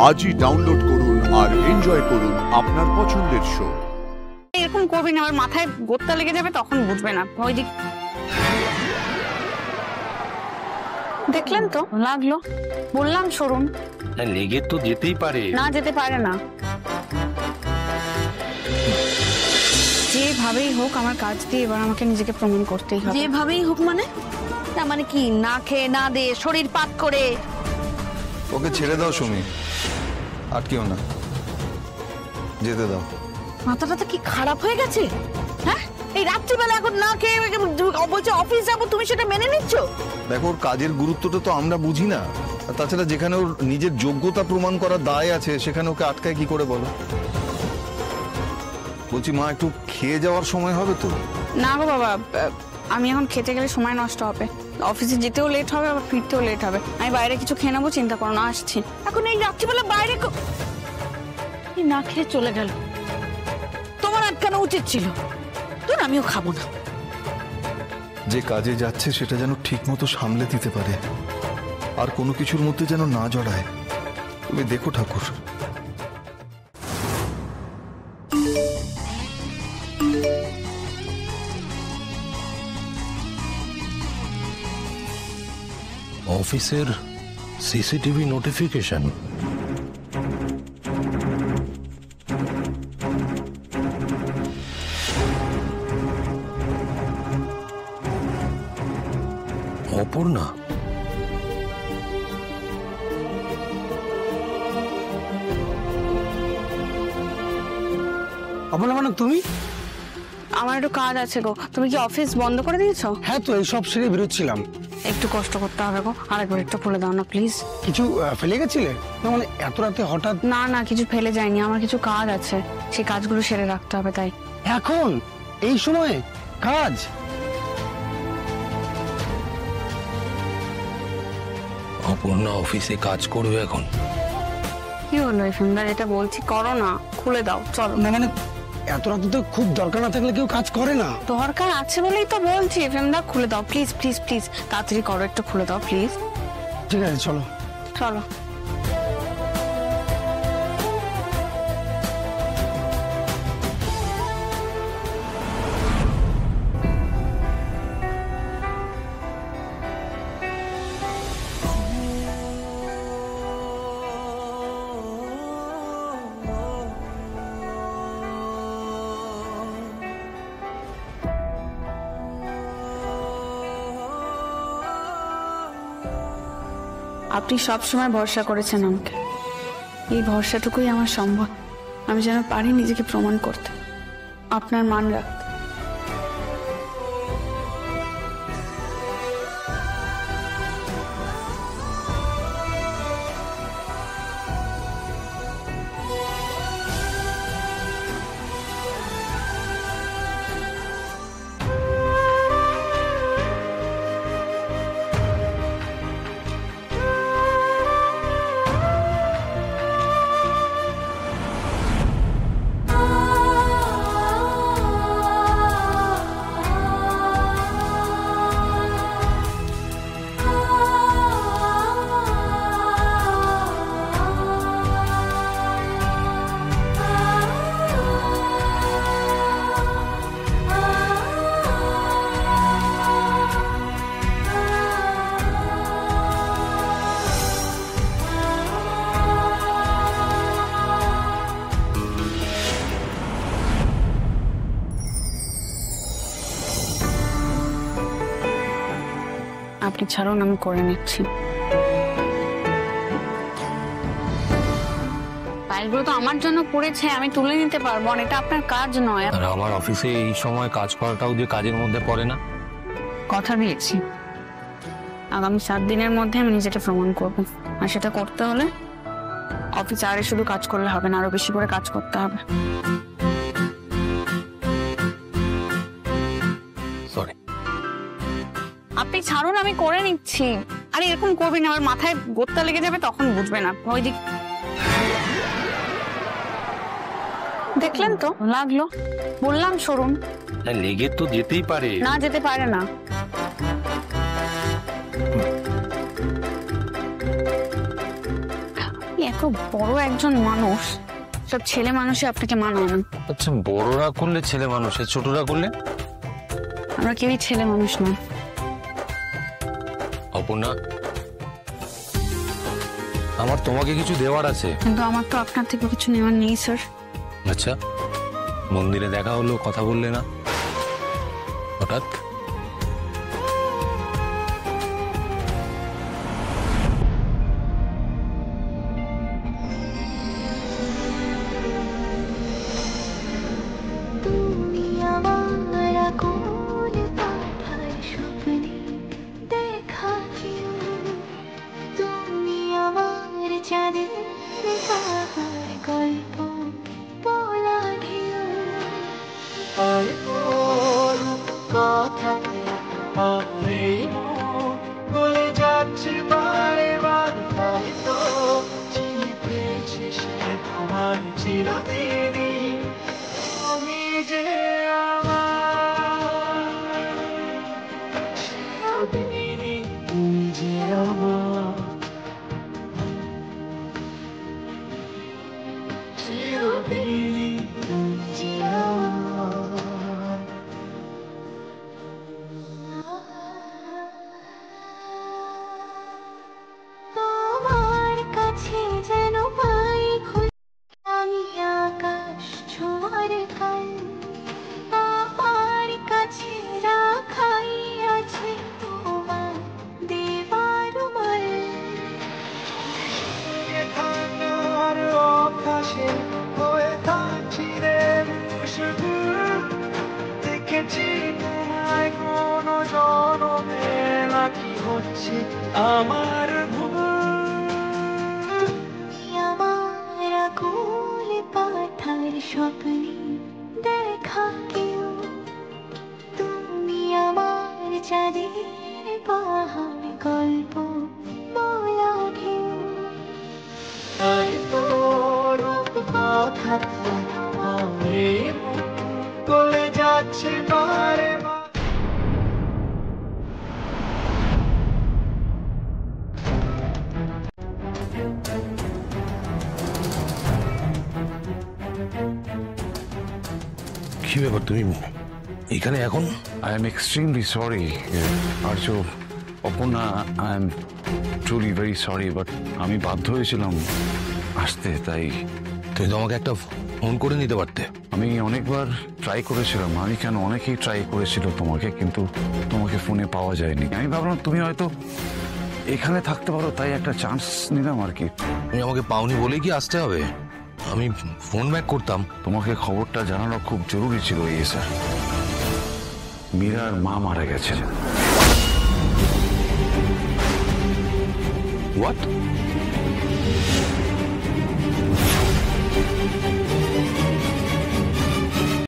আজই ডাউনলোড করুন আর এনজয় করুন আপনার পছন্দের শো। এরকম করবি না, আমার মাথায় গোত্তা লেগে যাবে, তখন বুঝবে না। ওই দিক দেখলেন তো লাগলো, বললাম সরুন। লেগে তো যেতেই পারে। না যেতে পারে না, যেভাবেই হোক আমার কাজ দিয়ে এবার আমাকে নিজেকে প্রমাণ করতেই হবে। যেভাবেই হোক মানে? তার মানে কি, না খেয়ে না দে শরীর পাত করে? ওকে ছেড়ে দাও সুমি, আটকেও না, যেতে দাও। মাথাটা কি খারাপ হয়ে গেছে? হ্যাঁ, এই রাত্রিবেলা এখন না খেয়ে বলছে অফিস যাবো, তুমি সেটা মেনে নিচ্ছ? দেখো, ওর কাজের গুরুত্বটা তো আমরা বুঝি না। আর তাছাড়া যেখানে ওর নিজের যোগ্যতা প্রমাণ করার দায় আছে, সেখানে ওকে আটকায় কি করে বলো? বলছি মা, একটু খেয়ে যাওয়ার সময় হবে তো? না গো বাবা, আমি এখন খেতে গেলে সময় নষ্ট হবে, অফিসে যেতেও লেট হবে, আবার ফিরতেও লেট হবে। আমি বাইরে কিছু খেয়ে নেবো, চিন্তা করো না, আসছি। এখন এই রাত্রিবেলা বাইরে না খেয়ে চলে গেল, তোমার আটকানো উচিত ছিল। তোর আমিও খাবো না। যে কাজে যাচ্ছে সেটা যেন ঠিক মতো সামলে দিতে পারে, আর কোনো কিছুর মধ্যে যেন না জড়ায়। তুমি দেখো ঠাকুর। অফিসের সিসিটিভি নোটিফিকেশন। অপর্ণা, অপর্ণা মানে তুমি? আমার একটু কাজ আছে গো। তুমি কি অফিস বন্ধ করে দিয়েছো? হ্যাঁ, তো এইসব সেরে বেরোচ্ছিলাম। একটু কষ্ট করতে হবে গো, আরেকবার একটু খুলে দাও না প্লিজ। কিছু ফেলে গেছিলে? না মানে এত রাতে হঠাৎ? না না, কিছু ফেলে যায়নি, আমার কিছু কাজ আছে, সেই কাজগুলো সেরে রাখতে হবে, তাই। এখন এই সময়ে কাজ? অপর্ণা অফিসে কাজ করবে এখন? কি হলো এফএমদার, এটা বলছি করো না, খুলে দাও, চলো। না মানে এত রাতে তো খুব দরকার না থাকলে কেউ কাজ করে না। দরকার আছে বলেই তো বলছি এফএমদা, খুলে দাও প্লিজ প্লিজ প্লিজ, তাড়াতাড়ি করো, একটু খুলে দাও প্লিজ। ঠিক আছে, চলো চলো। আপনি সবসময় ভরসা করেছেন আমাকে, এই ভরসাটুকুই আমার সম্ভব। আমি যেন পারি নিজেকে প্রমাণ করতে, আপনার মান রাখতে। আপনি ছাড়ুন, আমি করে নিচ্ছি। ফাইলগুলো তো আমার জন্য পড়েছে, আমি তুলে নিতে পারবো, এটা আপনার কাজ নয়। আর আমার অফিসে এই সময় কাজ করাটাও যে কাজের মধ্যে পড়ে না। কথা দিয়েছি আগামী 7 দিনের মধ্যে আমি নিজেকে প্রমাণ করবো, আর সেটা করতে হলে অফিস আরে শুধু কাজ করলে হবে না, আরো বেশি করে কাজ করতে হবে। সরি, আপনি ছাড়ুন, আমি করে নিচ্ছি। আরে এরকম করবেন না, আমার মাথায় গোত্তা লেগে যাবে, তখন বুঝবে না। ওই দিক দেখলেন তো লাগলো, বললাম সরুন। লেগে তো যেতেই পারে। না যেতে পারে না। এত বড় একজন মানুষ, সব ছেলে মানুষই আপনাকে মানায় না। আচ্ছা, বড়রা করলে ছেলে মানুষ, ছোটরা করলে? আমরা কেউই ছেলে মানুষ না। অপর্ণা, আমার তোমাকে কিছু দেওয়ার আছে। কিন্তু আমার তো আপনার থেকে কিছু নেওয়ার নেই স্যার। আচ্ছা, মন্দিরে দেখা হলো, কথা বললে না হঠাৎ? তুমি আমার আকুল পাথার স্বপ্নে দেখা কেউ, তুমি আমার চাঁদের পাহাড় গল্প বলা ঢেউ, কথা বলে যাচ্ছে বারে বার, হয়তো চিনি পেয়েছি সে তোমার চিরদিনই, তুমি যে আমার চিরদিনই, তুমি যে আমার চিরদিনই, তুমি যে আমার। তোমার কাছে যেন পাই খুঁজে আমি আকাশ ছোঁয়ার কান, আমার কাছে রাখাই আছে তোমার দেবার মাল, এখানার আকাশে হয়ে থাকছি রে খুশবু, দেখেছি তোমায় কোনো জনমে, নাকি হচ্ছে আমার ভুল, আমার আকুল পাথার স্বপ্নে দেখা কেউ, তুমি আমার চাঁদের পাহাড় গল্প বলা ঢেউ, আর তোর কথা বলে যাচ্ছে বারে বার। কি ব্যাপার, তুমি এখানে এখন? I am extremely sorry, Arjo. Aparna, I am truly very sorry, but আমি বাধ্য হয়েছিলাম আসতে, তাই তুমি তো আমাকে একটা ফোন করে নিতে পারতে। আমি অনেকবার ট্রাই করেছিলাম, আমি কেন অনেকেই ট্রাই করেছিল তোমাকে, কিন্তু তোমাকে ফোনে পাওয়া যায়নি। আমি ভাবলাম তুমি হয়তো এখানে থাকতে পারো, তাই একটা চান্স নিলাম আর কি। তুমি আমাকে পাওনি বলেই কি আসতে হবে? আমি ফোন ব্যাক করতাম। তোমাকে খবরটা জানানো খুব জরুরি ছিল এই স্যার। মীরার মা মারা গেছেন।